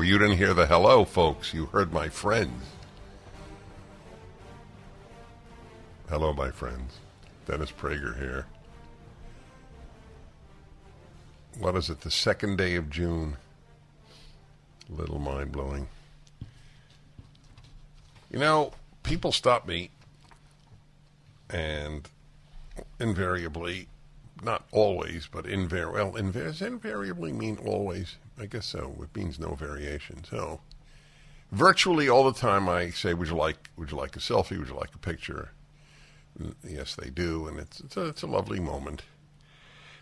You didn't hear the hello, folks. You heard my friends. Hello, my friends. Dennis Prager here. What is it, the second day of June? A little mind-blowing. You know, people stop me, and invariably, not always, but does invariably mean always? I guess so. It means no variation. So, virtually all the time I say, would you like a selfie? Would you like a picture? Yes, they do, and it's a lovely moment.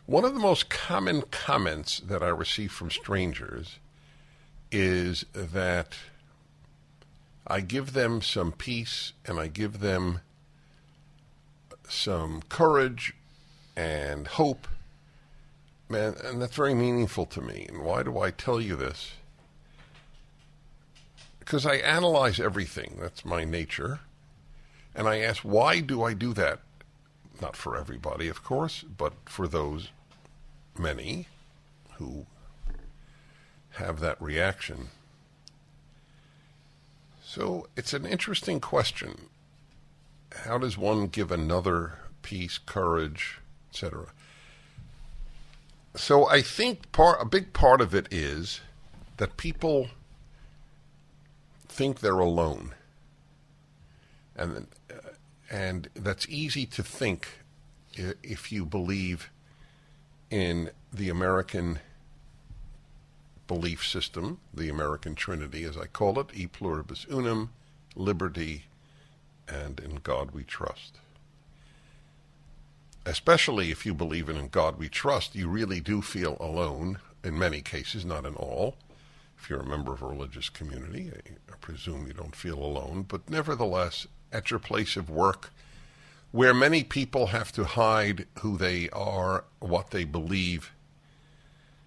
One of the most common comments that I receive from strangers is that I give them some peace and I give them some courage and hope, man, and that's very meaningful to me. And why do I tell you this? Because I analyze everything. That's my nature. And I ask, why do I do that? Not for everybody, of course, but for those many who have that reaction. So it's an interesting question. How does one give another peace, courage, etc.? So I think a big part of it is that people think they're alone. And that's easy to think if you believe in the American belief system, the American Trinity, as I call it, e pluribus unum, liberty, and in God we trust. Especially if you believe in God we trust, you really do feel alone in many cases, not in all. If you're a member of a religious community, I presume you don't feel alone, but nevertheless, at your place of work, where many people have to hide who they are, what they believe,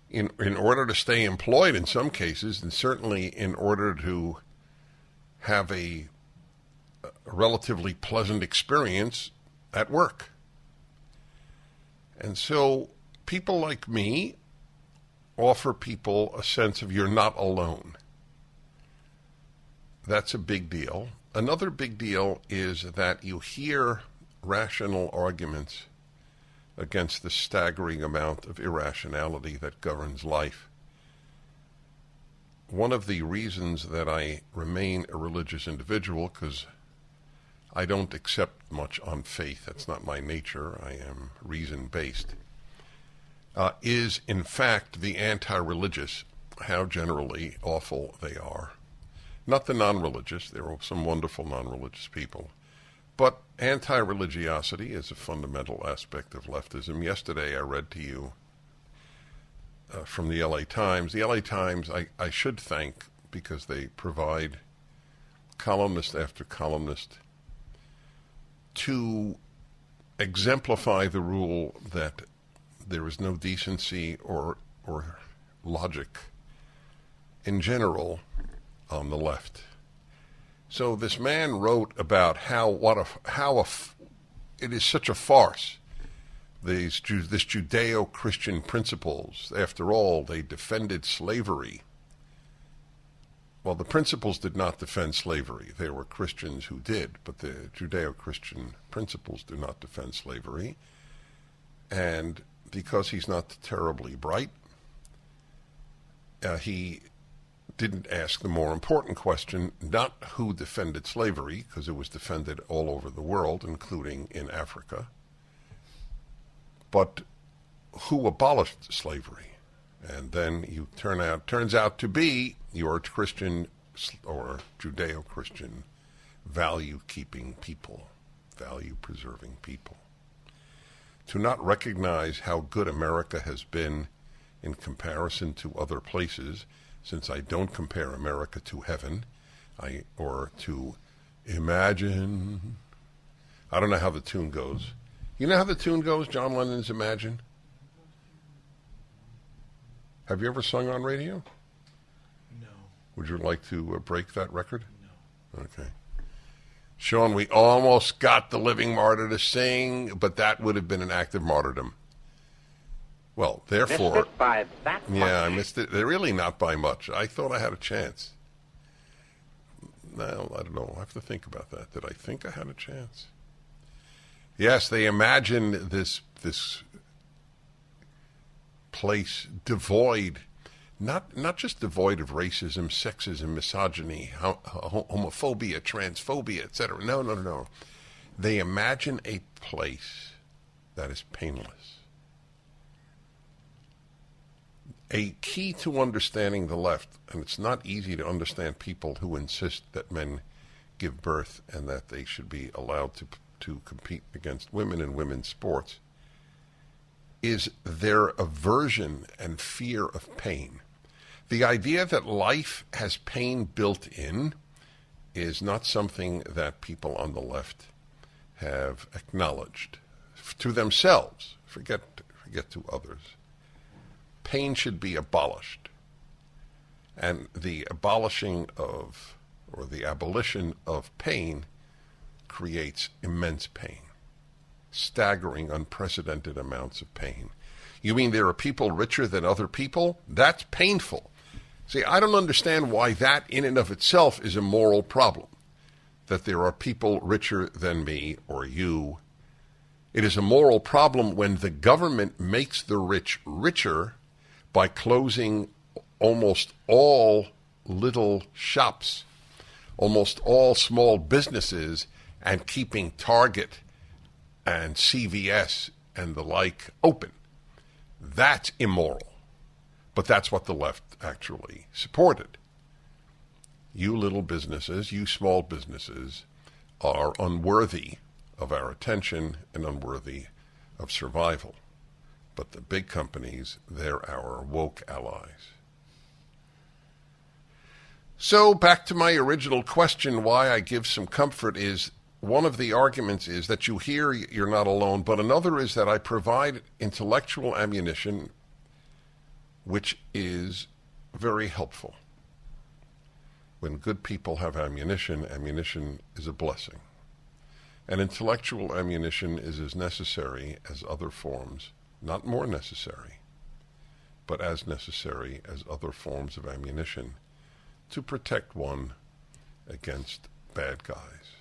in order to stay employed in some cases, and certainly in order to have a relatively pleasant experience at work. And so people like me offer people a sense of you're not alone. That's a big deal. Another big deal is that you hear rational arguments against the staggering amount of irrationality that governs life. One of the reasons that I remain a religious individual, because I don't accept much on faith, that's not my nature, I am reason-based, is in fact the anti-religious, how generally awful they are. Not the non-religious, there are some wonderful non-religious people, but anti-religiosity is a fundamental aspect of leftism. Yesterday I read to you from the LA Times. The LA Times I should thank because they provide columnist after columnist to exemplify the rule that there is no decency or logic in general on the left. So this man wrote about how it is such a farce. This Judeo-Christian principles. After all, they defended slavery. Well, the principles did not defend slavery. There were Christians who did, but the Judeo-Christian principles do not defend slavery. And because he's not terribly bright, he didn't ask the more important question, not who defended slavery, because it was defended all over the world, including in Africa, but who abolished slavery. And then you turns out to be your Christian or Judeo-Christian value-keeping people, value-preserving people. To not recognize how good America has been in comparison to other places, since I don't compare America to heaven, or to Imagine. I don't know how the tune goes. You know how the tune goes, John Lennon's Imagine? Have you ever sung on radio? No. Would you like to break that record? No. Okay. Sean, we almost got the Living Martyr to sing, but that would have been an act of martyrdom. Well, Missed therefore, it by that much. yeah, I missed it. They're really not by much. I thought I had a chance. No, I don't know. I have to think about that. Did I think I had a chance? Yes, they imagine this place devoid, not just devoid of racism, sexism, misogyny, homophobia, transphobia, etc. No, no, no. They imagine a place that is painless. A key to understanding the left, and it's not easy to understand people who insist that men give birth and that they should be allowed to compete against women in women's sports, is their aversion and fear of pain. The idea that life has pain built in is not something that people on the left have acknowledged to themselves. Forget to others. Pain should be abolished. And the abolition of pain creates immense pain. Staggering, unprecedented amounts of pain. You mean there are people richer than other people? That's painful. See, I don't understand why that in and of itself is a moral problem. That there are people richer than me or you. It is a moral problem when the government makes the rich richer by closing almost all little shops, almost all small businesses, and keeping Target and CVS and the like open. That's immoral. But that's what the left actually supported. You little businesses, you small businesses, are unworthy of our attention and unworthy of survival. But the big companies, they're our woke allies. So back to my original question, why I give some comfort is, one of the arguments is that you hear you're not alone, but another is that I provide intellectual ammunition, which is very helpful. When good people have ammunition, ammunition is a blessing. And intellectual ammunition is as necessary as other forms, not more necessary, but as necessary as other forms of ammunition to protect one against bad guys.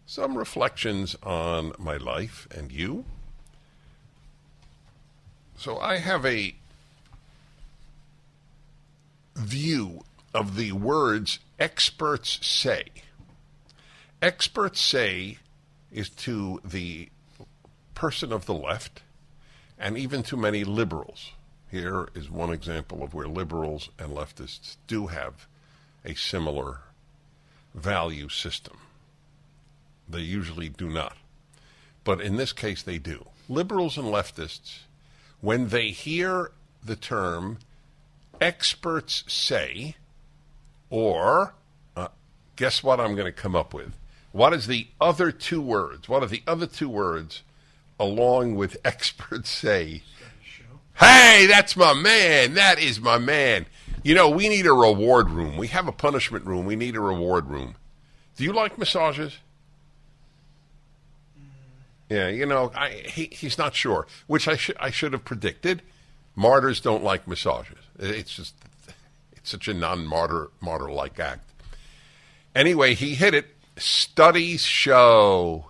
Some reflections on my life and you. So I have a view of the words experts say. Experts say is to the person of the left and even to many liberals. Here is one example of where liberals and leftists do have a similar value system. They usually do not. But in this case, they do. Liberals and leftists, when they hear the term experts say, or guess what I'm going to come up with? What is the other two words? What are the other two words along with experts say? Hey, that's my man. That is my man. You know, we need a reward room. We have a punishment room. We need a reward room. Do you like massages? Yeah, you know, he's not sure, which I should have predicted. Martyrs don't like massages. It's such a martyr-like act. Anyway, he hit it. Studies show.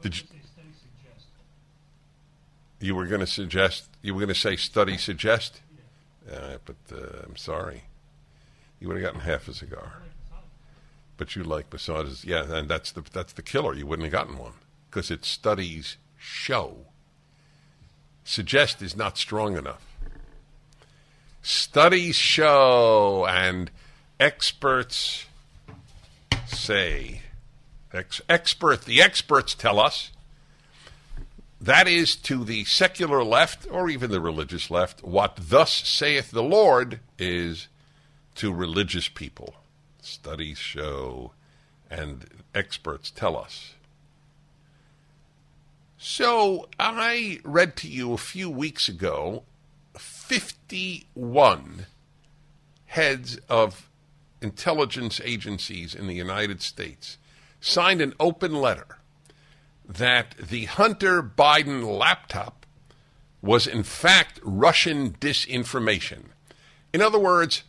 Did you were going to suggest? You were going to say studies suggest? But I'm sorry. You would have gotten half a cigar. But you like massages, yeah, and that's the killer. You wouldn't have gotten one because it's studies show. Suggest is not strong enough. Studies show and experts say. The experts tell us that is to the secular left or even the religious left what thus saith the Lord is to religious people. Studies show, and experts tell us. So I read to you a few weeks ago 51 heads of intelligence agencies in the United States signed an open letter that the Hunter Biden laptop was in fact Russian disinformation. In other words,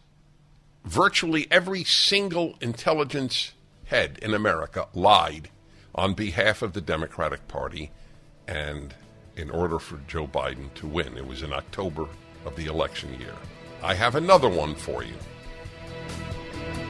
virtually every single intelligence head in America lied on behalf of the Democratic Party and in order for Joe Biden to win. It was in October of the election year. I have another one for you.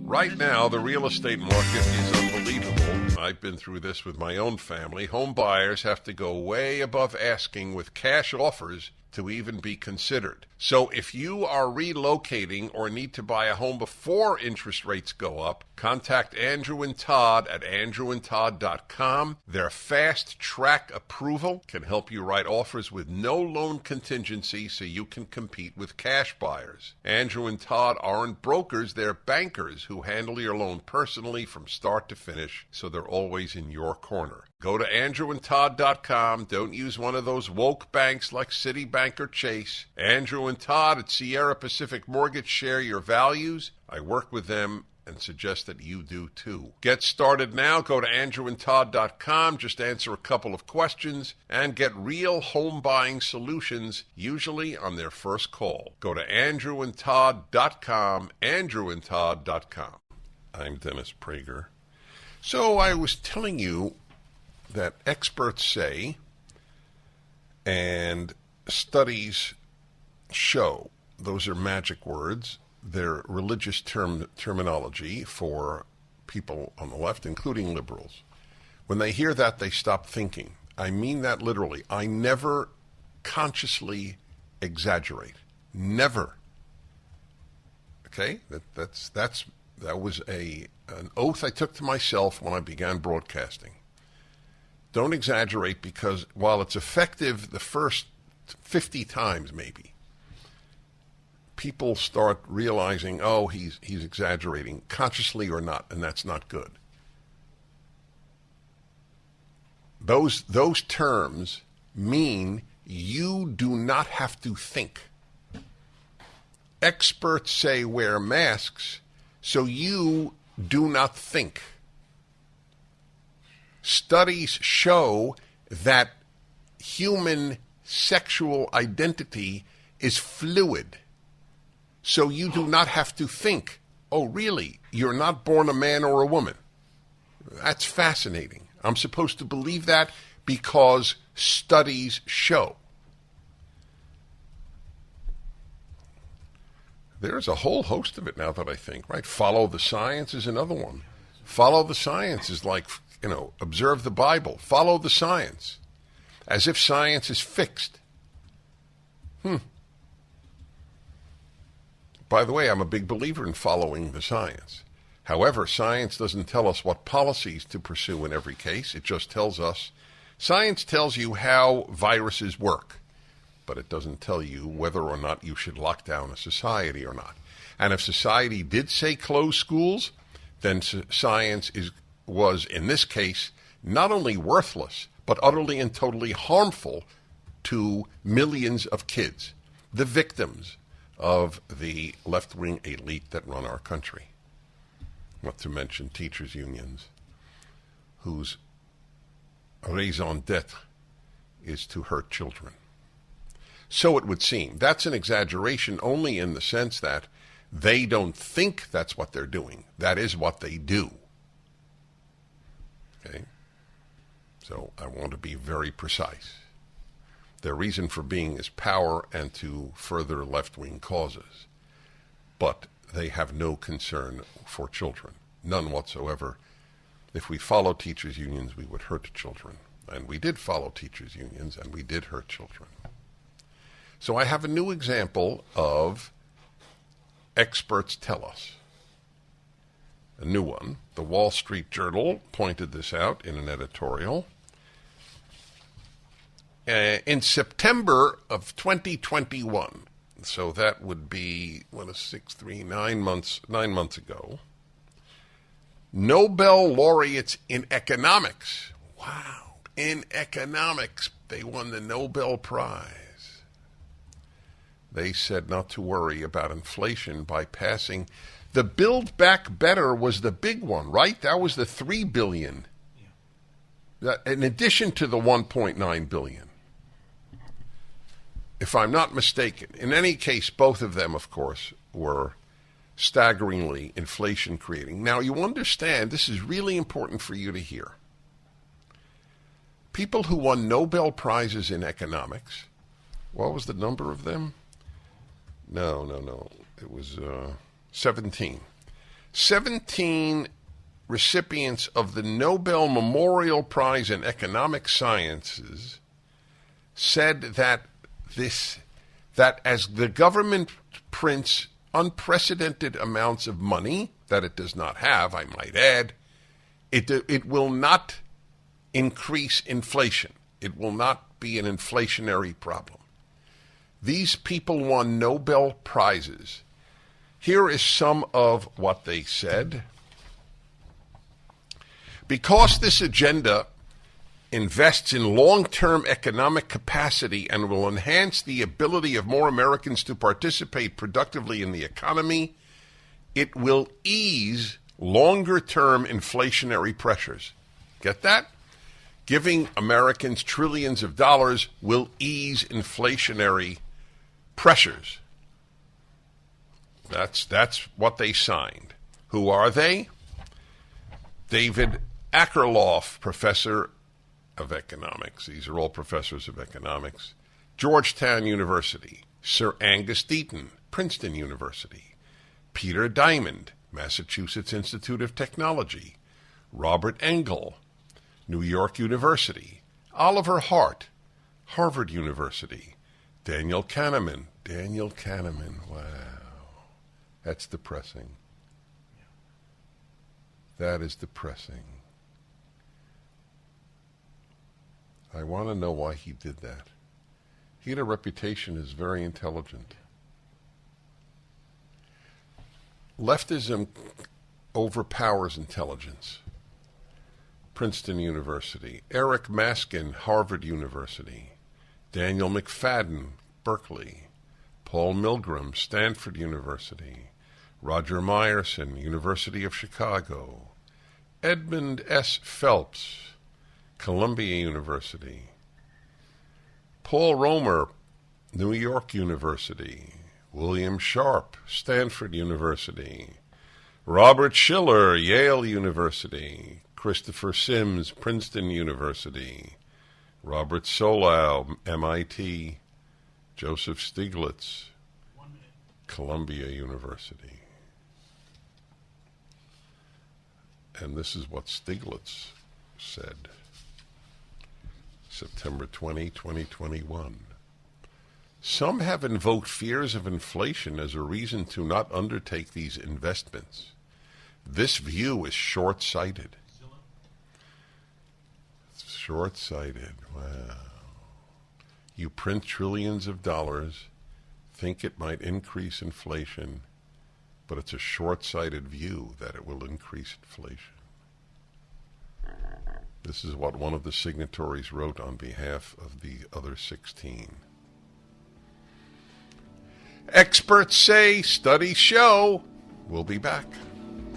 Right now, the real estate market is unbelievable. I've been through this with my own family. Home buyers have to go way above asking with cash offers to even be considered. So if you are relocating or need to buy a home before interest rates go up, contact Andrew and Todd at andrewandtodd.com. Their fast track approval can help you write offers with no loan contingency so you can compete with cash buyers. Andrew and Todd aren't brokers, they're bankers who handle your loan personally from start to finish, so they're always in your corner. Go to andrewandtodd.com. Don't use one of those woke banks like Citibank or Chase. Andrew and Todd at Sierra Pacific Mortgage share your values. I work with them and suggest that you do too. Get started now. Go to andrewandtodd.com. Just answer a couple of questions and get real home buying solutions, usually on their first call. Go to andrewandtodd.com, andrewandtodd.com. I'm Dennis Prager. So I was telling you that experts say, and studies show, those are magic words, they're religious terminology for people on the left, including liberals. When they hear that, they stop thinking. I mean that literally. I never consciously exaggerate. Never. Okay? That was an oath I took to myself when I began broadcasting. Don't exaggerate, because while it's effective the first 50 times maybe, people start realizing, oh, he's exaggerating, consciously or not, and that's not good. Those terms mean you do not have to think. Experts say wear masks, so you do not think. Studies show that human sexual identity is fluid. So you do not have to think, oh, really? You're not born a man or a woman. That's fascinating. I'm supposed to believe that because studies show. There's a whole host of it now that I think, right? Follow the science is another one. Follow the science is like, observe the Bible. Follow the science. As if science is fixed. By the way, I'm a big believer in following the science. However, science doesn't tell us what policies to pursue in every case. It just tells us, science tells you how viruses work, but it doesn't tell you whether or not you should lock down a society or not. And if society did say close schools, then science was, in this case, not only worthless, but utterly and totally harmful to millions of kids, the victims of the left-wing elite that run our country. Not to mention teachers' unions, whose raison d'etre is to hurt children. So it would seem. That's an exaggeration only in the sense that they don't think that's what they're doing. That is what they do. Okay? So I want to be very precise. Their reason for being is power and to further left-wing causes. But they have no concern for children. None whatsoever. If we followed teachers' unions, we would hurt children. And we did follow teachers' unions, and we did hurt children. So I have a new example of experts tell us. A new one. The Wall Street Journal pointed this out in an editorial. In September of 2021, so that would be, 9 months ago, Nobel laureates in economics, wow, in economics, they won the Nobel Prize. They said not to worry about inflation by passing. The Build Back Better was the big one, right? That was the $3 billion. in addition to the 1.9 billion. If I'm not mistaken. In any case, both of them, of course, were staggeringly inflation creating. Now, you understand, this is really important for you to hear. People who won Nobel Prizes in economics, what was the number of them? No. It was 17. 17 recipients of the Nobel Memorial Prize in Economic Sciences said that as the government prints unprecedented amounts of money that it does not have, I might add, it will not increase inflation. It will not be an inflationary problem. These people won Nobel Prizes. Here is some of what they said. Because this agenda invests in long-term economic capacity and will enhance the ability of more Americans to participate productively in the economy, it will ease longer-term inflationary pressures. Get that? Giving Americans trillions of dollars will ease inflationary pressures. That's what they signed. Who are they? David Akerlof, professor of economics. These are all professors of economics. Georgetown University. Sir Angus Deaton, Princeton University. Peter Diamond, Massachusetts Institute of Technology. Robert Engel, New York University. Oliver Hart, Harvard University. Daniel Kahneman. Wow. That's depressing. That is depressing. I want to know why he did that. He had a reputation as very intelligent. Leftism overpowers intelligence. Princeton University. Eric Maskin, Harvard University. Daniel McFadden, Berkeley. Paul Milgram, Stanford University. Roger Myerson, University of Chicago. Edmund S. Phelps, Columbia University. Paul Romer, New York University. William Sharp, Stanford University. Robert Schiller, Yale University. Christopher Sims, Princeton University. Robert Solau, MIT. Joseph Stiglitz, Columbia University. And this is what Stiglitz said. September 20, 2021. Some have invoked fears of inflation as a reason to not undertake these investments. This view is short-sighted. Short-sighted, wow. You print trillions of dollars, think it might increase inflation, but it's a short-sighted view that it will increase inflation. This is what one of the signatories wrote on behalf of the other 16. Experts say, studies show. We'll be back.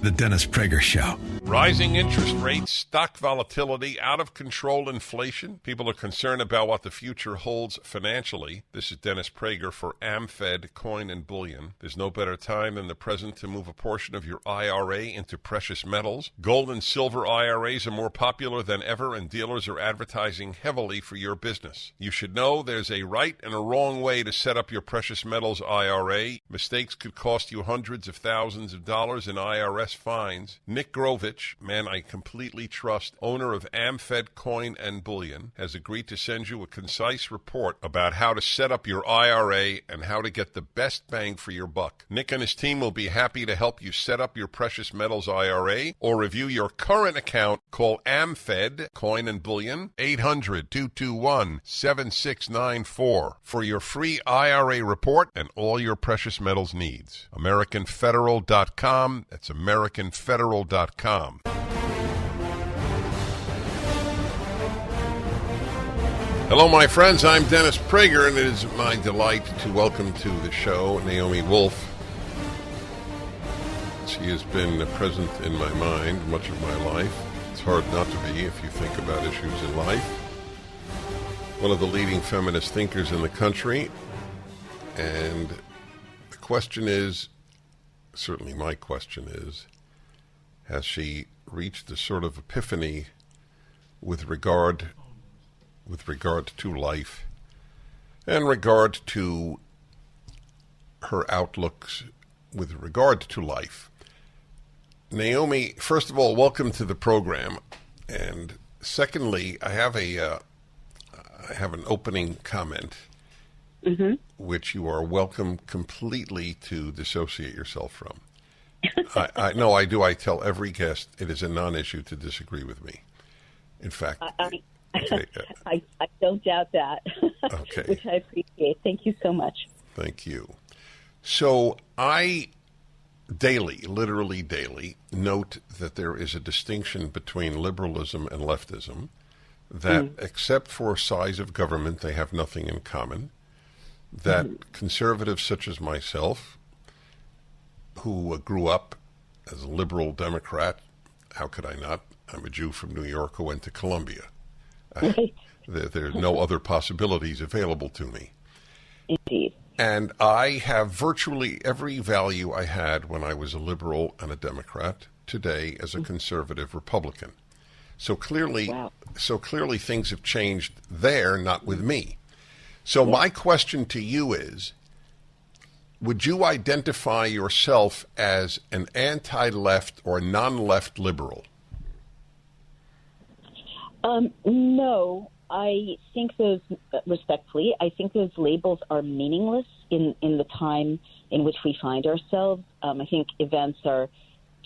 The Dennis Prager Show. Rising interest rates, stock volatility, out of control inflation. People are concerned about what the future holds financially. This is Dennis Prager for AmFed Coin and Bullion. There's no better time than the present to move a portion of your IRA into precious metals. Gold and silver IRAs are more popular than ever, and dealers are advertising heavily for your business. You should know there's a right and a wrong way to set up your precious metals IRA. Mistakes could cost you hundreds of thousands of dollars in IRS fines. Nick Grovich, man I completely trust, owner of AmFed Coin and Bullion, has agreed to send you a concise report about how to set up your IRA and how to get the best bang for your buck. Nick and his team will be happy to help you set up your precious metals IRA or review your current account. Call AmFed Coin and Bullion 800-221-7694 for your free IRA report and all your precious metals needs. AmericanFederal.com. That's AmericanFederal.com. Hello, my friends. I'm Dennis Prager, and it is my delight to welcome to the show Naomi Wolf. She has been present in my mind much of my life. It's hard not to be if you think about issues in life. One of the leading feminist thinkers in the country. And the question is, certainly my question is, has she reached a sort of epiphany with regard to life and regard to her outlooks with regard to life? Naomi, first of all, welcome to the program. And secondly, I have an opening comment, which you are welcome completely to dissociate yourself from. I do. I tell every guest it is a non-issue to disagree with me. In fact, okay, I don't doubt that, okay. Which I appreciate. Thank you so much. Thank you. So I literally daily, note that there is a distinction between liberalism and leftism, that except for size of government, they have nothing in common, that conservatives such as myself, who grew up as a liberal Democrat, how could I not? I'm a Jew from New York who went to Columbia. Right. There are no other possibilities available to me. Indeed. And I have virtually every value I had when I was a liberal and a Democrat today as a conservative Republican. So clearly, things have changed there, not with me. So my question to you is, would you identify yourself as an anti-left or non-left liberal? No, I think those, respectfully, I think those labels are meaningless in the time in which we find ourselves. I think events are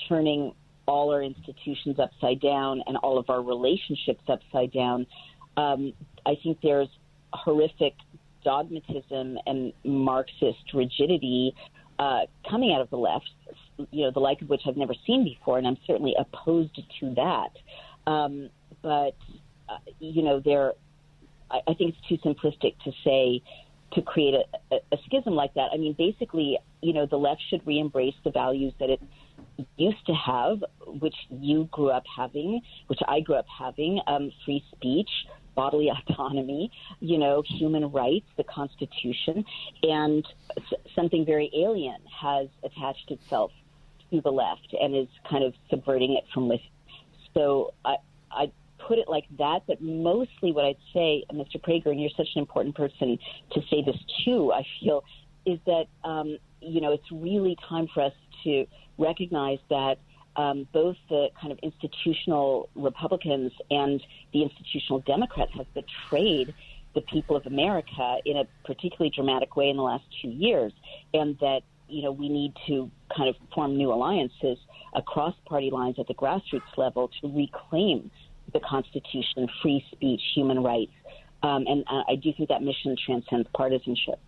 turning all our institutions upside down and all of our relationships upside down. I think there's horrific dogmatism and Marxist rigidity coming out of the left, the like of which I've never seen before, and I'm certainly opposed to that. But I think it's too simplistic to say, to create a schism like that. I mean, basically, the left should re-embrace the values that it used to have, which you grew up having, which I grew up having, free speech, bodily autonomy, human rights, the Constitution, and something very alien has attached itself to the left and is kind of subverting it from within. So I put it like that, but mostly what I'd say, Mr. Prager, and you're such an important person to say this too, I feel, is that, it's really time for us to recognize that both the kind of institutional Republicans and the institutional Democrats have betrayed the people of America in a particularly dramatic way in the last 2 years, and that, we need to kind of form new alliances across party lines at the grassroots level to reclaim the Constitution, free speech, human rights. And I do think that mission transcends partisanship.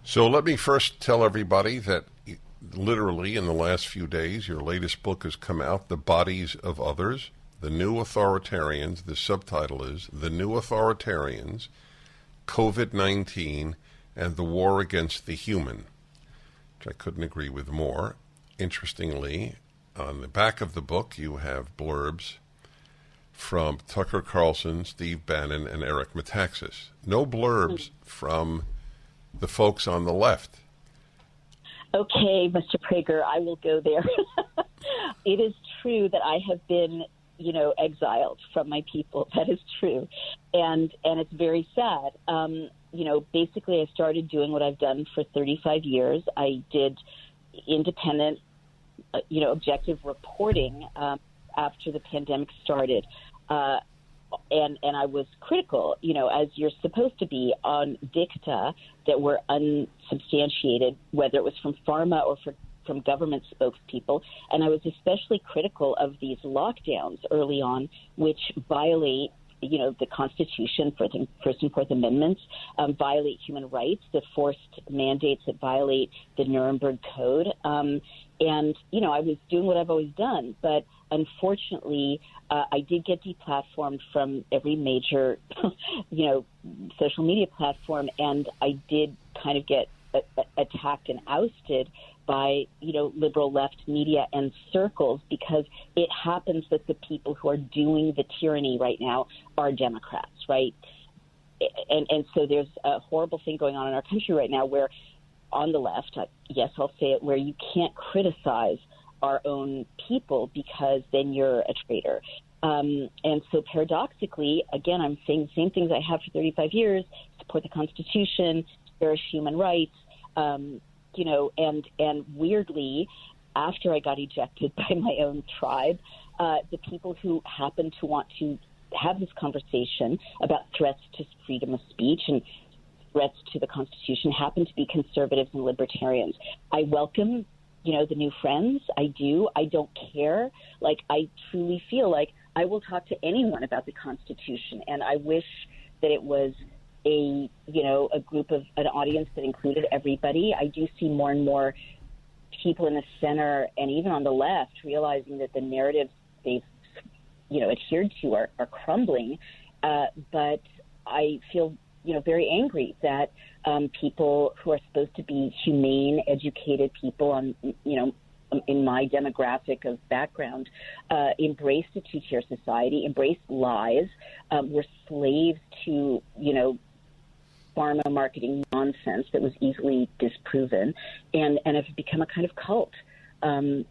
So let me first tell everybody that literally in the last few days, your latest book has come out, The Bodies of Others, The New Authoritarians. The subtitle is The New Authoritarians, COVID-19, and the War Against the Human, which I couldn't agree with more. Interestingly, on the back of the book, you have blurbs from Tucker Carlson, Steve Bannon, and Eric Metaxas. No blurbs from the folks on the left. Okay, Mr. Prager, I will go there. It is true that I have been, exiled from my people. That is true. And it's very sad. Basically I started doing what I've done for 35 years. I did independent, objective reporting after the pandemic started. And I was critical, as you're supposed to be, on dicta that were unsubstantiated, whether it was from pharma or from government spokespeople. And I was especially critical of these lockdowns early on, which violate, the Constitution, First and Fourth Amendments, violate human rights, the forced mandates that violate the Nuremberg Code. And, I was doing what I've always done. But unfortunately, I did get deplatformed from every major, social media platform. And I did kind of get attacked and ousted by, liberal left media and circles, because it happens that the people who are doing the tyranny right now are Democrats, right? And so there's a horrible thing going on in our country right now where on the left, yes, I'll say it, where you can't criticize our own people because then you're a traitor. And so paradoxically, again, I'm saying the same things I have for 35 years, support the Constitution, cherish human rights, and weirdly, after I got ejected by my own tribe, the people who happen to want to have this conversation about threats to freedom of speech and threats to the Constitution happen to be conservatives and libertarians. I welcome, the new friends. I do. I don't care. I truly feel like I will talk to anyone about the Constitution, and I wish that it was a group of an audience that included everybody. I do see more and more people in the center and even on the left realizing that the narratives they've adhered to are crumbling. But I feel, very angry that people who are supposed to be humane, educated people on, in my demographic of background, embraced a two-tier society, embraced lies, were slaves to, pharma marketing nonsense that was easily disproven, and have become a kind of cult. I'm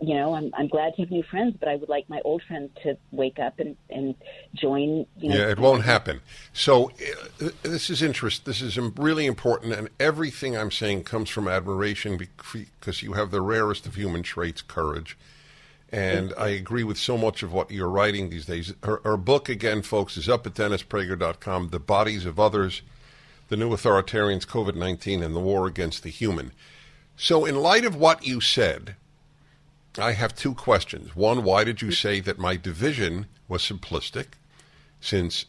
glad to have new friends, but I would like my old friends to wake up and join. Yeah, it won't happen. So this is interest. This is really important, and everything I'm saying comes from admiration because you have the rarest of human traits, courage. And I agree with so much of what you're writing these days. Her book, again, folks, is up at DennisPrager.com, The Bodies of Others, The New Authoritarians, COVID-19, and the War Against the Human. So in light of what you said, I have two questions. One, why did you say that my division was simplistic? Since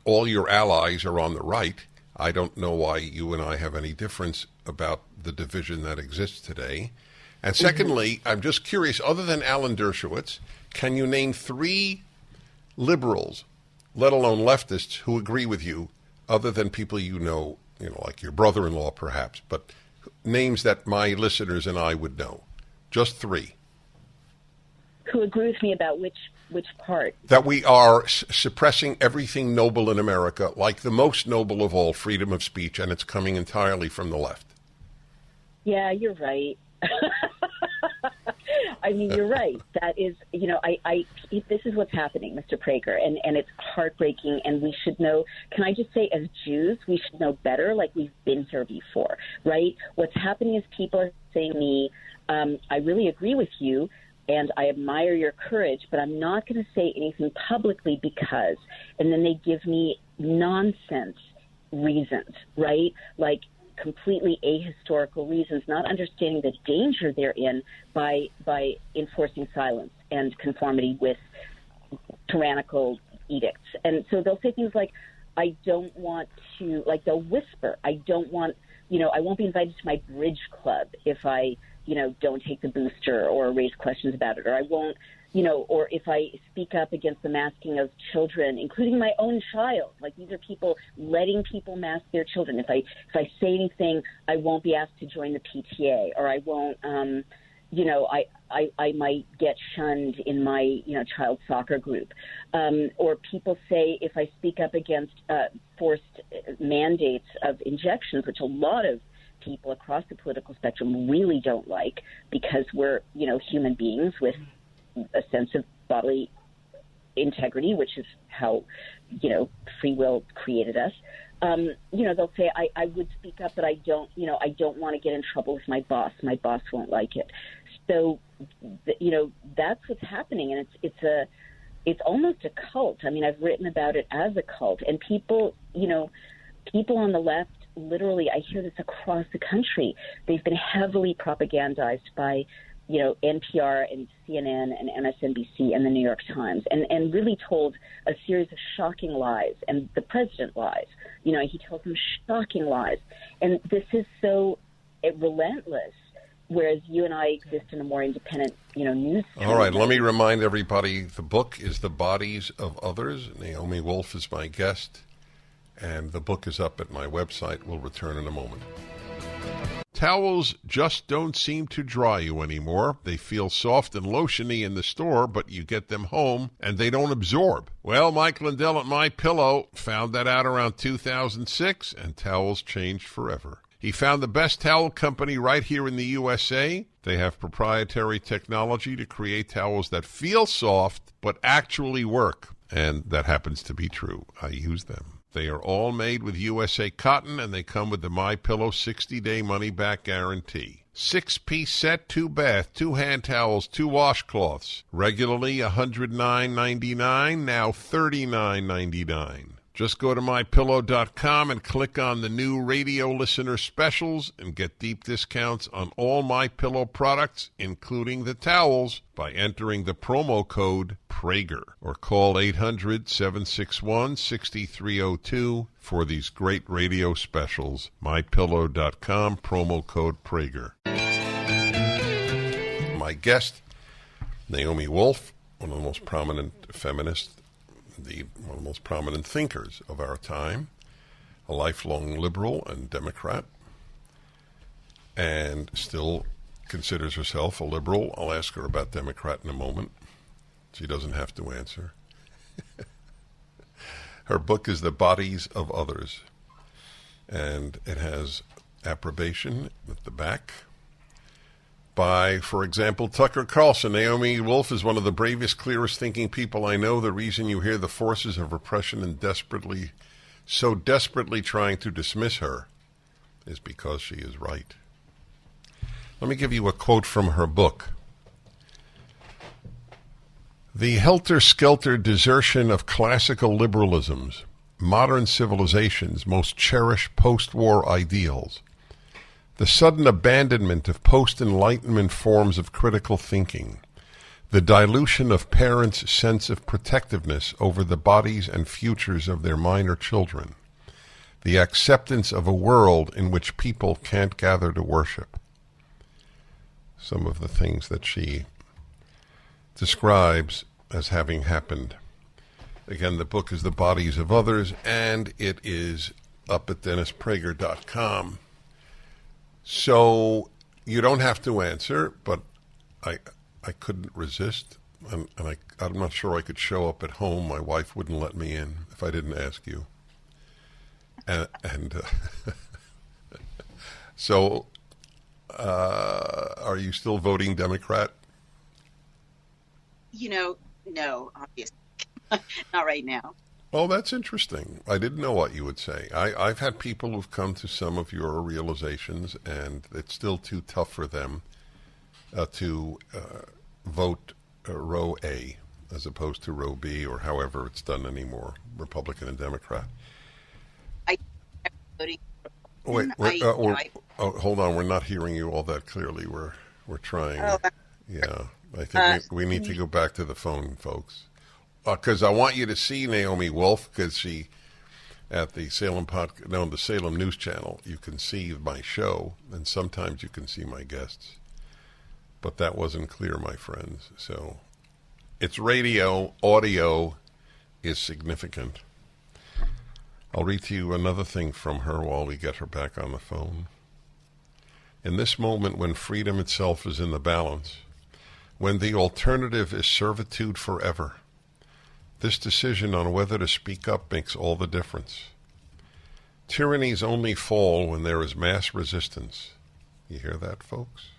all your allies are on the right, I don't know why you and I have any difference about the division that exists today. And secondly, I'm just curious, other than Alan Dershowitz, can you name 3 liberals, let alone leftists, who agree with you, other than people like your brother-in-law perhaps, but names that my listeners and I would know? Just 3. Who agree with me about which part? That we are suppressing everything noble in America, like the most noble of all, freedom of speech, and it's coming entirely from the left. Yeah, you're right. I mean, you're right. That is, this is what's happening, Mr. Prager, and it's heartbreaking, and we should know, can I just say, as Jews, we should know better, like we've been here before, right? What's happening is people are saying to me, I really agree with you, and I admire your courage, but I'm not going to say anything publicly because, and then they give me nonsense reasons, right? Like completely ahistorical reasons, not understanding the danger they're in by enforcing silence and conformity with tyrannical edicts. And so they'll say things like, I don't want to, like they'll whisper, I don't want, I won't be invited to my bridge club if I don't take the booster or raise questions about it, or I won't, or if I speak up against the masking of children, including my own child. Like these are people letting people mask their children. If I say anything, I won't be asked to join the PTA, or I won't, I might get shunned in my, child soccer group. Or people say if I speak up against forced mandates of injections, which a lot of people across the political spectrum really don't like because we're, human beings with a sense of bodily integrity, which is how, free will created us. They'll say, I would speak up, but I don't want to get in trouble with my boss. My boss won't like it. So, that's what's happening. And it's almost a cult. I mean, I've written about it as a cult, and people on the left, literally, I hear this across the country. They've been heavily propagandized by, NPR and CNN and MSNBC and the New York Times, and really told a series of shocking lies. And the president lies. He tells them shocking lies. And this is so relentless, whereas you and I exist in a more independent, news. All right, let me remind everybody, the book is The Bodies of Others. Naomi Wolf is my guest. And the book is up at my website. We'll return in a moment. Towels just don't seem to dry you anymore. They feel soft and lotiony in the store, but you get them home and they don't absorb. Well, Mike Lindell at MyPillow found that out around 2006, and towels changed forever. He found the best towel company right here in the USA. They have proprietary technology to create towels that feel soft but actually work, and that happens to be true. I use them. They are all made with USA cotton, and they come with the MyPillow 60-day money-back guarantee. 6-piece set, 2 bath, 2 hand towels, 2 washcloths. Regularly $109.99, now $39.99. Just go to MyPillow.com and click on the new radio listener specials and get deep discounts on all MyPillow products, including the towels, by entering the promo code Prager, or call 800-761-6302 for these great radio specials. MyPillow.com, promo code Prager. My guest, Naomi Wolf, one of the most prominent feminists, one of the most prominent thinkers of our time, a lifelong liberal and Democrat, and still considers herself a liberal. I'll ask her about Democrat in a moment. She doesn't have to answer. Her book is The Bodies of Others, and it has approbation at the back by, for example, Tucker Carlson. Naomi Wolf is one of the bravest, clearest thinking people I know. The reason you hear the forces of repression and so desperately trying to dismiss her is because she is right. Let me give you a quote from her book. The helter-skelter desertion of classical liberalisms, modern civilization's most cherished post-war ideals, the sudden abandonment of post-Enlightenment forms of critical thinking, the dilution of parents' sense of protectiveness over the bodies and futures of their minor children, the acceptance of a world in which people can't gather to worship. Some of the things that she describes as having happened. Again, the book is The Bodies of Others, and it is up at DennisPrager.com. So you don't have to answer, but I couldn't resist, and I'm not sure I could show up at home. My wife wouldn't let me in if I didn't ask you. So are you still voting Democrat? No, obviously. Not right now. Oh, that's interesting. I didn't know what you would say. I've had people who've come to some of your realizations, and it's still too tough for them to vote row A as opposed to row B, or however it's done anymore, Republican and Democrat. I'm voting. Wait, hold on. We're not hearing you all that clearly. We're trying. Yeah, I think we need to go back to the phone, folks. Because I want you to see Naomi Wolf, because she, at the the Salem News Channel, you can see my show, and sometimes you can see my guests. But that wasn't clear, my friends. So it's radio. Audio is significant. I'll read to you another thing from her while we get her back on the phone. In this moment when freedom itself is in the balance, when the alternative is servitude forever, this decision on whether to speak up makes all the difference. Tyrannies only fall when there is mass resistance. You hear that, folks?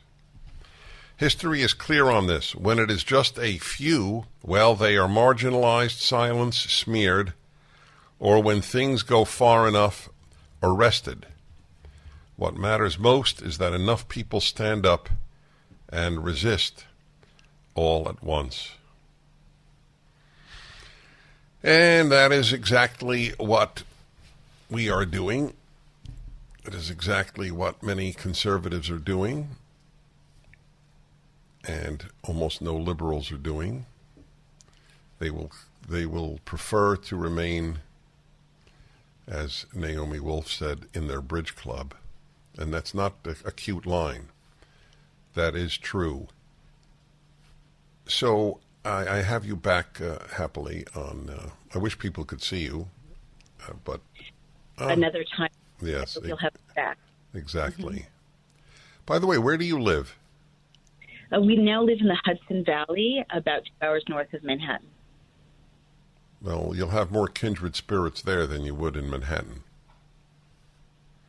History is clear on this. When it is just a few, well, they are marginalized, silenced, smeared, or when things go far enough, arrested. What matters most is that enough people stand up and resist all at once. And that is exactly what we are doing. It is exactly what many conservatives are doing, and almost no liberals are doing. They will prefer to remain, as Naomi Wolf said, in their bridge club. And that's not a cute line. That is true. So I have you back happily on, I wish people could see you, but... Another time. Yes. You'll have me back. Exactly. By the way, where do you live? We now live in the Hudson Valley, about 2 hours north of Manhattan. Well, you'll have more kindred spirits there than you would in Manhattan.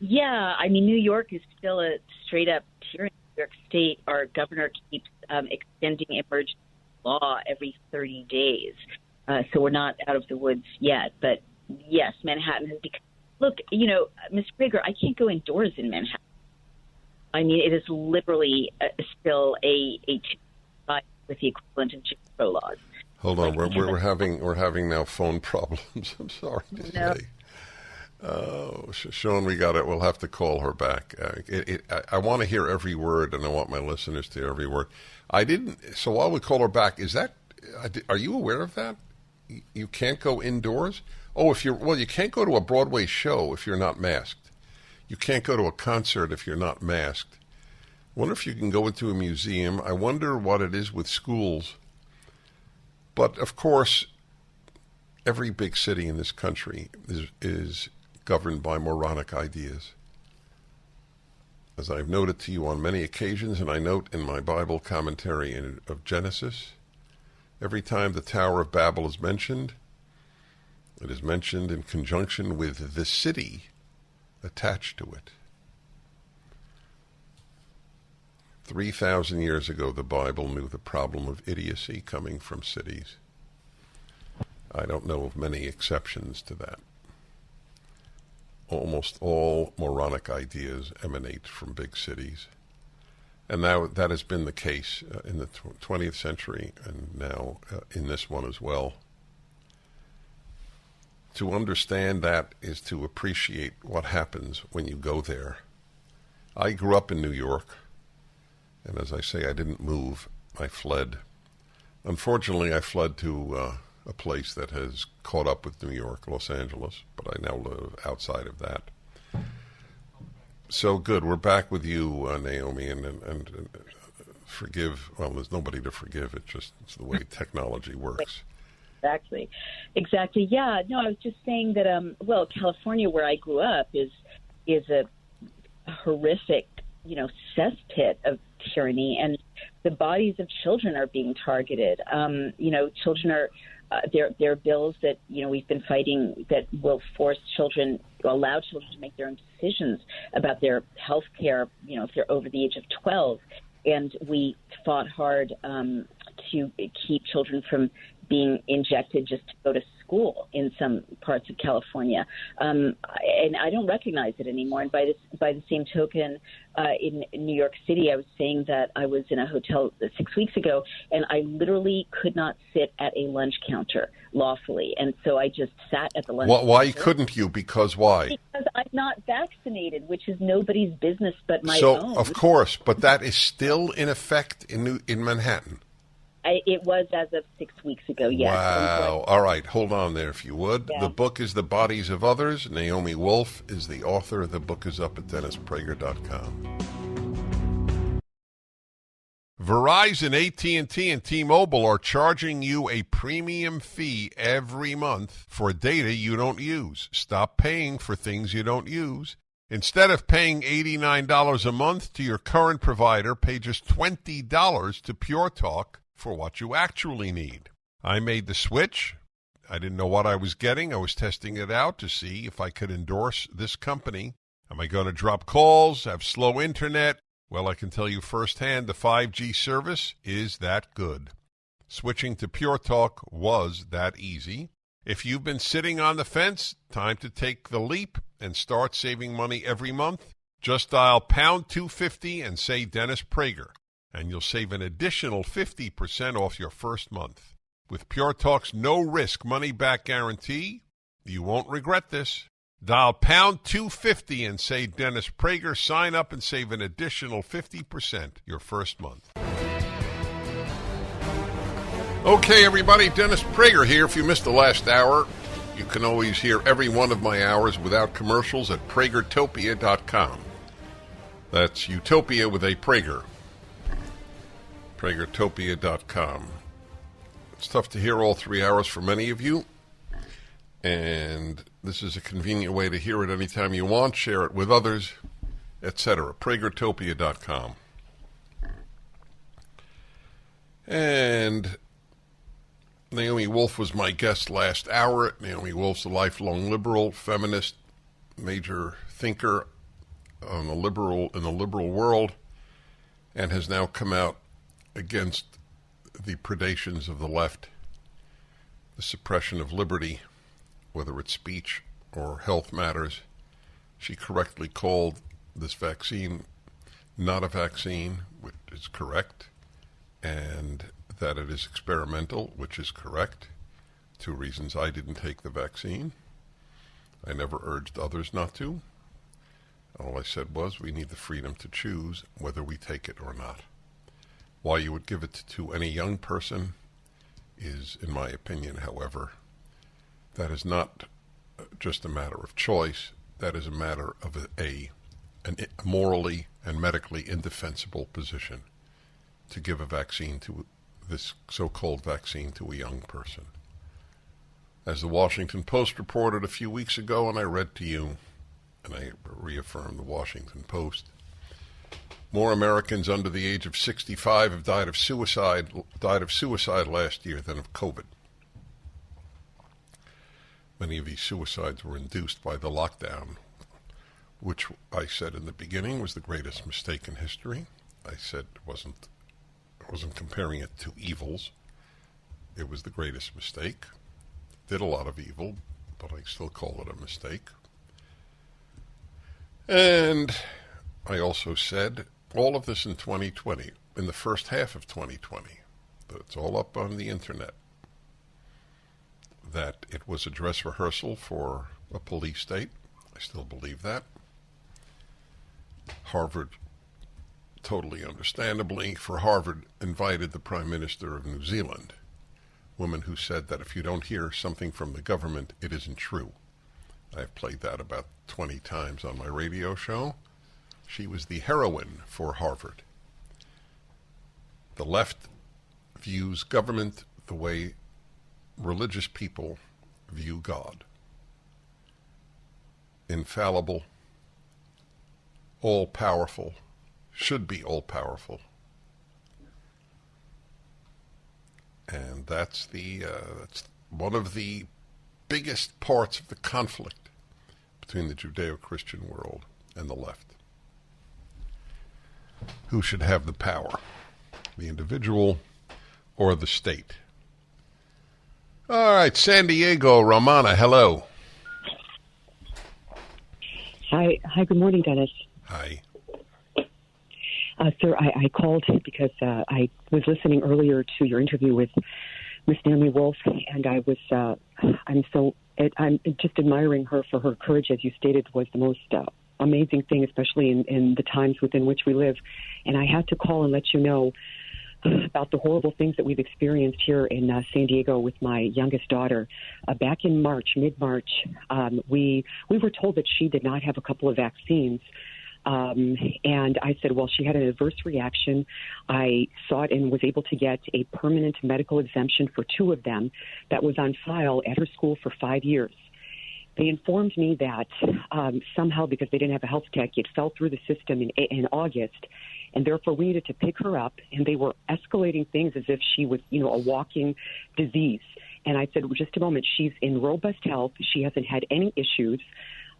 Yeah, I mean, New York is still a straight-up tyranny. New York State, our governor keeps extending emergency law every 30 days. So we're not out of the woods yet. But, yes, Manhattan has become... Look, Mr. Prager, I can't go indoors in Manhattan. I mean, it is literally still a with the equivalent of Jim Crow laws. Hold on, we're having now phone problems. I'm sorry to say. Oh, Sean, we got it. We'll have to call her back. I want to hear every word, and I want my listeners to hear every word. I didn't. So while we call her back, are you aware of that? You can't go indoors. Oh, you can't go to a Broadway show if you're not masked. You can't go to a concert if you're not masked. I wonder if you can go into a museum. I wonder what it is with schools. But, of course, every big city in this country is governed by moronic ideas. As I've noted to you on many occasions, and I note in my Bible commentary of Genesis, every time the Tower of Babel is mentioned, it is mentioned in conjunction with the city attached to it. 3,000 years ago, the Bible knew the problem of idiocy coming from cities. I don't know of many exceptions to that. Almost all moronic ideas emanate from big cities. And now that has been the case in the 20th century and now in this one as well. To understand that is to appreciate what happens when you go there. I grew up in New York, and as I say, I didn't move. I fled. Unfortunately, I fled to a place that has caught up with New York, Los Angeles, but I now live outside of that. So good. We're back with you, Naomi, and forgive. Well, there's nobody to forgive. It's the way technology works. Exactly. Yeah. No, I was just saying that. California, where I grew up, is a horrific, cesspit of tyranny, and the bodies of children are being targeted. Children are. There are bills that we've been fighting that will allow children to make their own decisions about their health care. If they're over the age of 12, and we fought hard to keep children from being injected just to go to school in some parts of California, and I don't recognize it anymore. And by the same token, in New York City, I was saying that I was in a hotel 6 weeks ago, and I literally could not sit at a lunch counter lawfully, and so I just sat at the lunch counter. Why couldn't you? Because why? Because I'm not vaccinated, which is nobody's business but my own. So, of course, but that is still in effect in Manhattan. It was as of 6 weeks ago, yes. Wow. All right. Hold on there, if you would. Yeah. The book is The Bodies of Others. Naomi Wolf is the author. The book is up at DennisPrager.com. Verizon, AT&T, and T-Mobile are charging you a premium fee every month for data you don't use. Stop paying for things you don't use. Instead of paying $89 a month to your current provider, pay just $20 to Pure Talk for what you actually need. I made the switch. I didn't know what I was getting. I was testing it out to see if I could endorse this company. Am I going to drop calls, have slow internet? Well, I can tell you firsthand the 5G service is that good. Switching to Pure Talk was that easy. If you've been sitting on the fence, time to take the leap and start saving money every month. Just dial pound 250 and say Dennis Prager, and you'll save an additional 50% off your first month. With Pure Talk's no-risk money-back guarantee, you won't regret this. Dial pound 250 and say Dennis Prager. Sign up and save an additional 50% your first month. Okay, everybody, Dennis Prager here. If you missed the last hour, you can always hear every one of my hours without commercials at pragertopia.com. That's Utopia with a Prager. pragertopia.com. It's tough to hear all 3 hours for many of you, and this is a convenient way to hear it anytime you want. Share it with others. etc. Pragertopia.com. And Naomi Wolf was my guest last hour. Naomi Wolf's a lifelong liberal, feminist, major thinker in the liberal world, and has now come out against the predations of the left, the suppression of liberty, whether it's speech or health matters. She correctly called this vaccine not a vaccine, which is correct, and that it is experimental, which is correct. 2 reasons I didn't take the vaccine. I never urged others not to. All I said was we need the freedom to choose whether we take it or not. Why you would give it to any young person is, in my opinion, however, that is not just a matter of choice. That is a matter of a morally and medically indefensible position to give a vaccine to this so-called vaccine to a young person. As the Washington Post reported a few weeks ago, and I read to you, and I reaffirm the Washington Post, more Americans under the age of 65 have died of suicide last year than of COVID. Many of these suicides were induced by the lockdown, which I said in the beginning was the greatest mistake in history. I said I wasn't comparing it to evils. It was the greatest mistake. Did a lot of evil, but I still call it a mistake. And I also said all of this in 2020, in the first half of 2020. It's all up on the internet. That it was a dress rehearsal for a police state. I still believe that. Harvard, totally understandably, for Harvard, invited the Prime Minister of New Zealand, woman who said that if you don't hear something from the government, it isn't true. I've played that about 20 times on my radio show. She was the heroine for Harvard. The left views government the way religious people view God. Infallible, all-powerful, should be all-powerful. And that's one of the biggest parts of the conflict between the Judeo-Christian world and the left. Who should have the power? The individual or the state? All right, San Diego, Romana, hello. Hi, good morning, Dennis. Hi. Sir, I called because I was listening earlier to your interview with Miss Naomi Wolf, and I'm just admiring her for her courage, as you stated, was the most amazing thing, especially in the times within which we live. And I had to call and let you know about the horrible things that we've experienced here in San Diego with my youngest daughter. Back in mid-March, we were told that she did not have a couple of vaccines. And I said, well, she had an adverse reaction. I sought and was able to get a permanent medical exemption for 2 of them that was on file at her school for 5 years. They informed me that somehow, because they didn't have a health tech, it fell through the system in August, and therefore we needed to pick her up, and they were escalating things as if she was, a walking disease. And I said, well, just a moment, she's in robust health. She hasn't had any issues.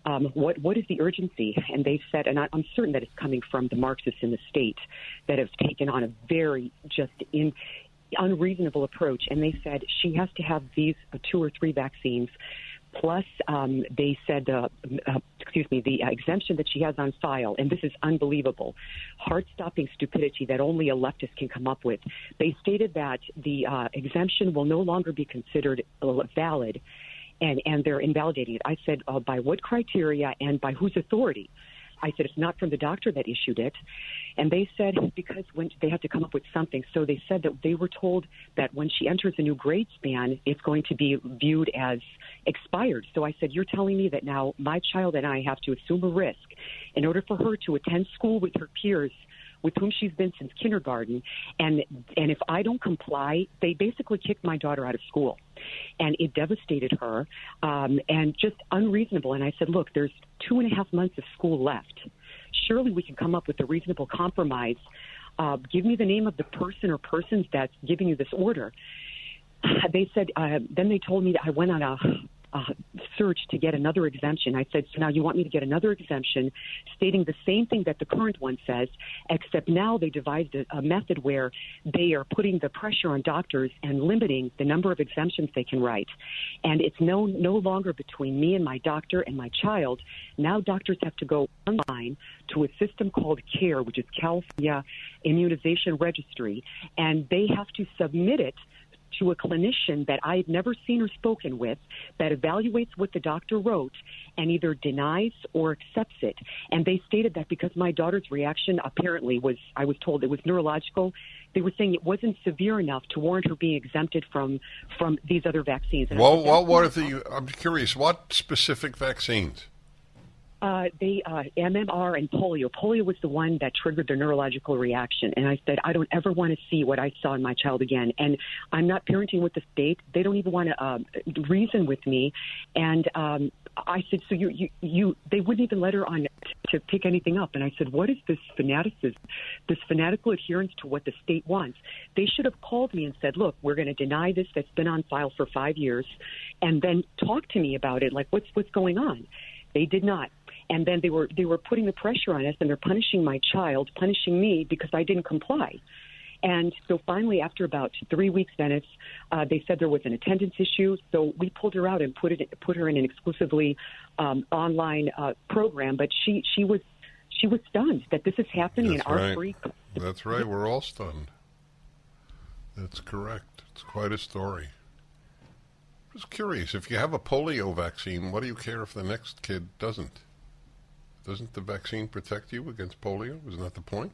What is the urgency? And they said, and I'm certain that it's coming from the Marxists in the state that have taken on a very unreasonable approach. And they said she has to have these 2 or 3 vaccines. Plus, they said, the exemption that she has on file, and this is unbelievable, heart-stopping stupidity that only a leftist can come up with. They stated that the exemption will no longer be considered valid, and they're invalidating it. I said, by what criteria and by whose authority? I said, it's not from the doctor that issued it. And they said, because when they had to come up with something. So they said that they were told that when she enters a new grade span, it's going to be viewed as expired. So I said, you're telling me that now my child and I have to assume a risk in order for her to attend school with her peers with whom she's been since kindergarten, and if I don't comply, they basically kicked my daughter out of school. And it devastated her, and just unreasonable. And I said, look, there's 2.5 months of school left. surely we can come up with a reasonable compromise. Give me the name of the person or persons that's giving you this order. They said, then they told me that I went on a search to get another exemption. I said, so now you want me to get another exemption stating the same thing that the current one says, except now they devised a method where they are putting the pressure on doctors and limiting the number of exemptions they can write. And it's no longer between me and my doctor and my child. Now doctors have to go online to a system called CARE, which is California Immunization Registry, and they have to submit it to a clinician that I've never seen or spoken with that evaluates what the doctor wrote and either denies or accepts it. And they stated that because my daughter's reaction apparently was, I was told it was neurological, they were saying it wasn't severe enough to warrant her being exempted from these other vaccines. And Well, I'm curious, what specific vaccines? MMR and polio. Polio was the one that triggered their neurological reaction. And I said, I don't ever want to see what I saw in my child again. And I'm not parenting with the state. They don't even want to reason with me. And I said, so they wouldn't even let her on to pick anything up. And I said, what is this fanaticism, this fanatical adherence to what the state wants? They should have called me and said, look, we're going to deny this that's been on file for 5 years, and then talk to me about it. Like, what's going on? They did not. And then they were putting the pressure on us, and they're punishing my child, punishing me because I didn't comply. And so finally, after about 3 weeks, Dennis, they said there was an attendance issue. So we pulled her out and put her in an exclusively online program. But she was stunned that this is happening in our free. That's right. We're all stunned. That's correct. It's quite a story. I was curious. If you have a polio vaccine, what do you care if the next kid doesn't? Doesn't the vaccine protect you against polio? Isn't that the point?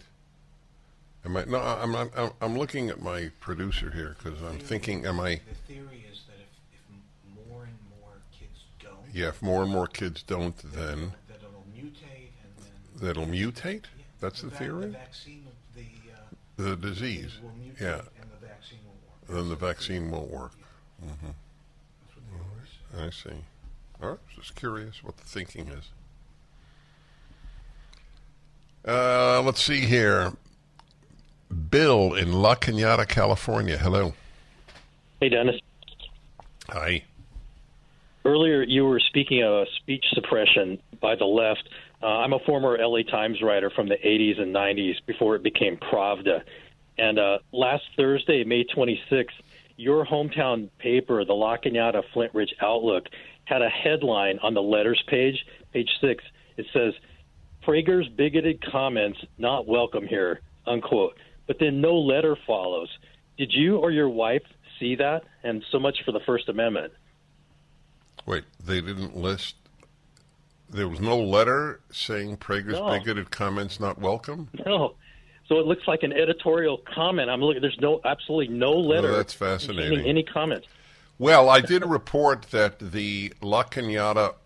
Am I? No, I'm not. I'm looking at my producer here because I'm thinking, am I? The theory is that if more and more kids don't. Yeah, if more and more kids don't, then that it'll mutate and then. That'll mutate. Yeah, That's the theory. The vaccine, the disease. Will mutate, Yeah. And the vaccine will work. Then the vaccine won't work. Yeah. Mm-hmm. That's what they always say. I see. All right. Just curious what the thinking is. Let's see here. Bill in La Cañada, California. Hello. Hey, Dennis. Hi. Earlier, you were speaking of speech suppression by the left. I'm a former LA Times writer from the 80s and 90s before it became Pravda. And last Thursday, May 26th, your hometown paper, the La Cañada Flint Ridge Outlook, had a headline on the letters page, page 6. It says, Prager's bigoted comments not welcome here, unquote. But then no letter follows. Did you or your wife see that? And so much for the First Amendment. Wait, they didn't list. There was no letter saying Prager's bigoted comments not welcome? No. So it looks like an editorial comment. I'm looking. There's absolutely no letter. Oh, that's fascinating. Any comment. Well, I did report that the La Cañada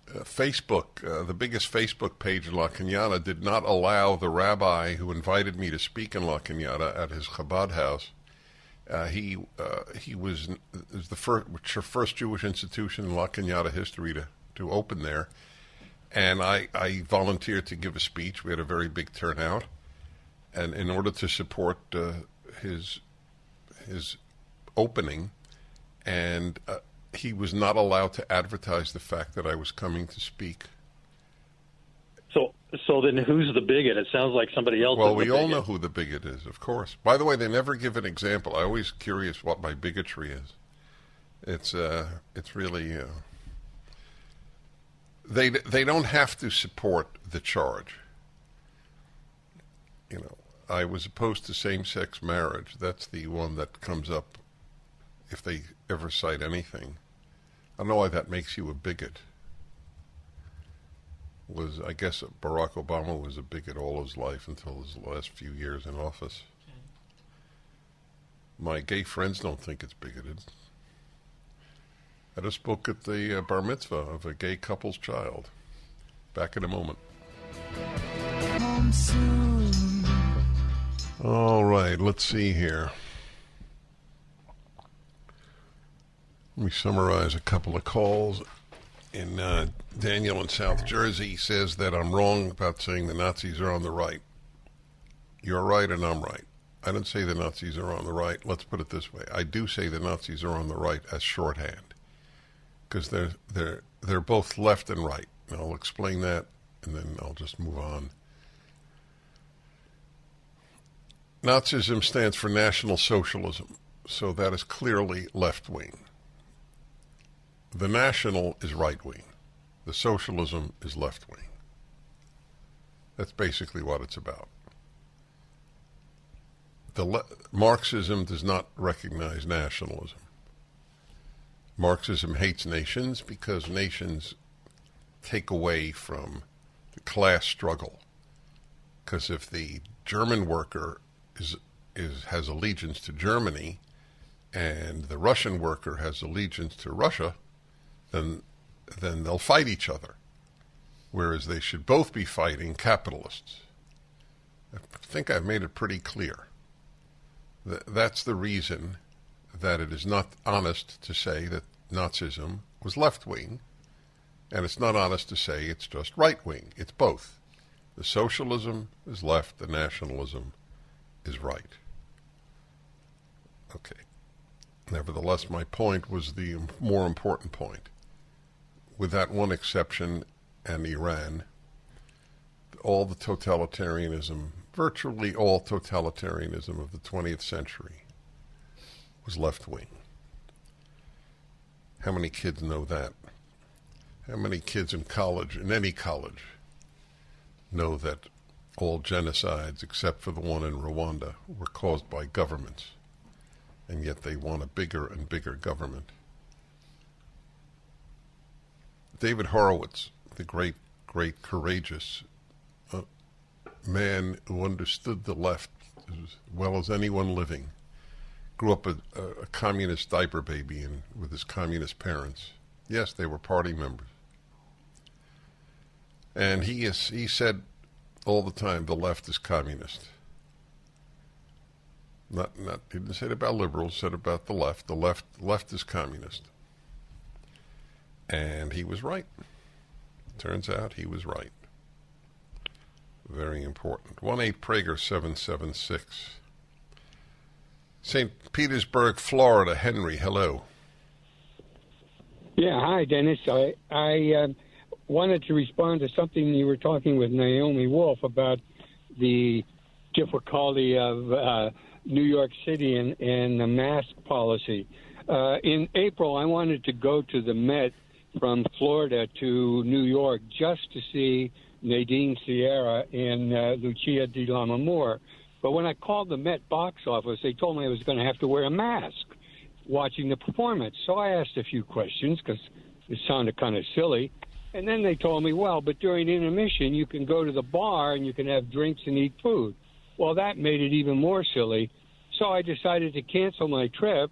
Facebook, the biggest Facebook page in La Cañada, did not allow the rabbi who invited me to speak in La Cañada at his Chabad house. He was the first Jewish institution in La Cañada history to open there, and I volunteered to give a speech. We had a very big turnout, and in order to support his opening, and he was not allowed to advertise the fact that I was coming to speak. So then who's the bigot? It sounds like somebody else. Well, we all know who the bigot is, of course. By the way, they never give an example. I'm always curious what my bigotry is. It's really they don't have to support the charge. You know, I was opposed to same-sex marriage. That's the one that comes up if they ever cite anything. I don't know why that makes you a bigot. I guess Barack Obama was a bigot all his life until his last few years in office. My gay friends don't think it's bigoted. I just spoke at the bar mitzvah of a gay couple's child. Back in a moment. All right, let's see here. Let me summarize a couple of calls Daniel in South Jersey says that I'm wrong about saying the Nazis are on the right. You're right and I'm right. I don't say the Nazis are on the right. Let's put it this way. I do say the Nazis are on the right as shorthand because they're both left and right. And I'll explain that and then I'll just move on. Nazism stands for National Socialism, so that is clearly left-wing. The national is right-wing. The socialism is left-wing. That's basically what it's about. Marxism does not recognize nationalism. Marxism hates nations because nations take away from the class struggle. Because if the German worker has allegiance to Germany and the Russian worker has allegiance to Russia, then they'll fight each other. Whereas they should both be fighting capitalists. I think I've made it pretty clear. That's the reason that it is not honest to say that Nazism was left-wing, and it's not honest to say it's just right-wing. It's both. The socialism is left, the nationalism is right. Okay. Nevertheless, my point was the more important point. With that one exception and Iran, all the totalitarianism, virtually all totalitarianism of the 20th century was left-wing. How many kids know that? How many kids in college, in any college, know that all genocides, except for the one in Rwanda, were caused by governments, and yet they want a bigger and bigger government? David Horowitz, the great, courageous man who understood the left as well as anyone living, grew up a communist diaper baby with his communist parents. Yes, they were party members. And he said all the time, the left is communist. He didn't say it about liberals, said about the left. The left is communist. And he was right. Turns out he was right. Very important. 1-8-Prager-776. St. Petersburg, Florida. Henry, hello. Yeah, hi, Dennis. I wanted to respond to something you were talking with Naomi Wolf about the difficulty of New York City and the mask policy. In April, I wanted to go to the Met from Florida to New York just to see Nadine Sierra and Lucia di Lammermoor. But when I called the Met box office, they told me I was going to have to wear a mask watching the performance. So I asked a few questions because it sounded kind of silly. And then they told me, well, but during intermission, you can go to the bar and you can have drinks and eat food. Well, that made it even more silly. So I decided to cancel my trip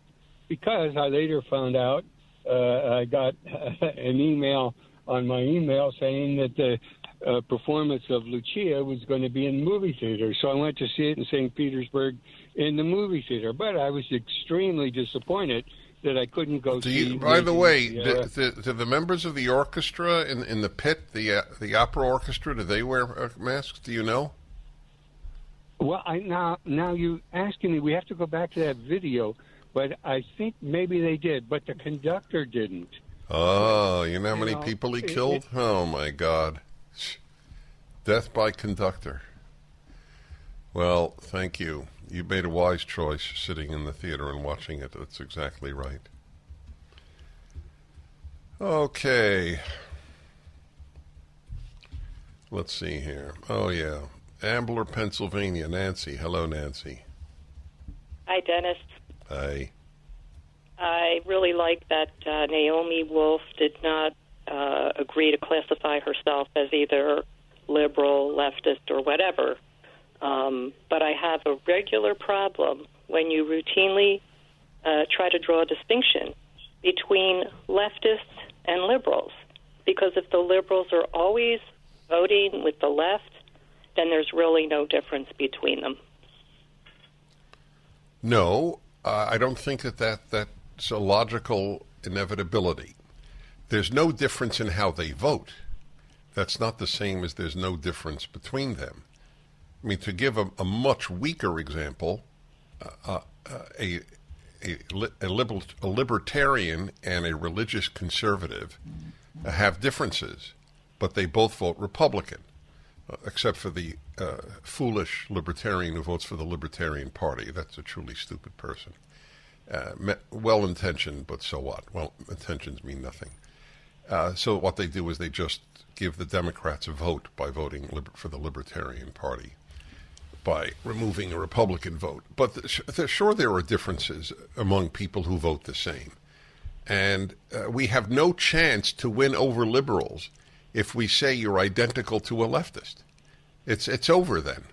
because I later found out I got an email on my email saying that the performance of Lucia was going to be in movie theaters. So I went to see it in St. Petersburg in the movie theater. But I was extremely disappointed that I couldn't go see. By the way, do the members of the orchestra in the pit, the opera orchestra, do they wear masks? Do you know? Well, now you asking me, we have to go back to that video, but I think maybe they did, but the conductor didn't. Oh, you know how many people he killed? Oh, my God. Death by conductor. Well, thank you. You made a wise choice sitting in the theater and watching it. That's exactly right. Okay. Let's see here. Oh, yeah. Ambler, Pennsylvania. Nancy. Hello, Nancy. Hi, Dennis. Hi. I really like that Naomi Wolf did not agree to classify herself as either liberal, leftist, or whatever. But I have a regular problem when you routinely try to draw a distinction between leftists and liberals. Because if the liberals are always voting with the left, then there's really no difference between them. No, I don't think that's a logical inevitability. there's no difference in how they vote. That's not the same as there's no difference between them. I mean, to give a much weaker example, a libertarian and a religious conservative have differences, but they both vote Republican, except for the foolish libertarian who votes for the Libertarian Party. That's a truly stupid person. Well-intentioned, but so what? Well, intentions mean nothing. So what they do is they just give the Democrats a vote by voting for the Libertarian Party, by removing a Republican vote. But sure, there are differences among people who vote the same. And we have no chance to win over liberals if we say you're identical to a leftist. It's over then.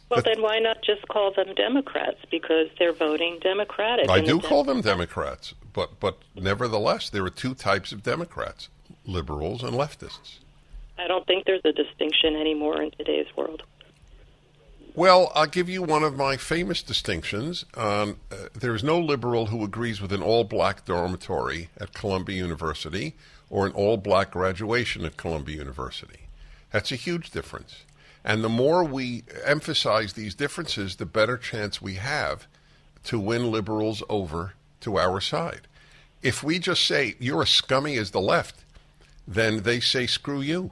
Well, then why not just call them Democrats, because they're voting Democratic? I do call them Democrats, but nevertheless, there are two types of Democrats, liberals and leftists. I don't think there's a distinction anymore in today's world. Well, I'll give you one of my famous distinctions. There is no liberal who agrees with an all-black dormitory at Columbia University or an all-black graduation at Columbia University. That's a huge difference. And the more we emphasize these differences, the better chance we have to win liberals over to our side. If we just say, you're as scummy as the left, then they say, screw you.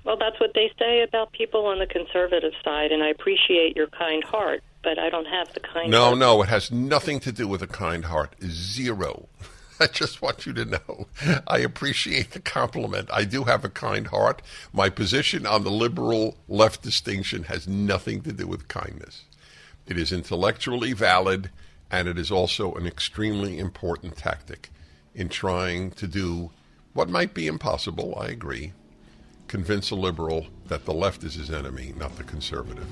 Well, that's what they say about people on the conservative side, and I appreciate your kind heart, but I don't have the kind heart. No, it has nothing to do with a kind heart. Zero. I just want you to know. I appreciate the compliment. I do have a kind heart. My position on the liberal-left distinction has nothing to do with kindness. It is intellectually valid, and it is also an extremely important tactic in trying to do what might be impossible, I agree, convince a liberal that the left is his enemy, not the conservative.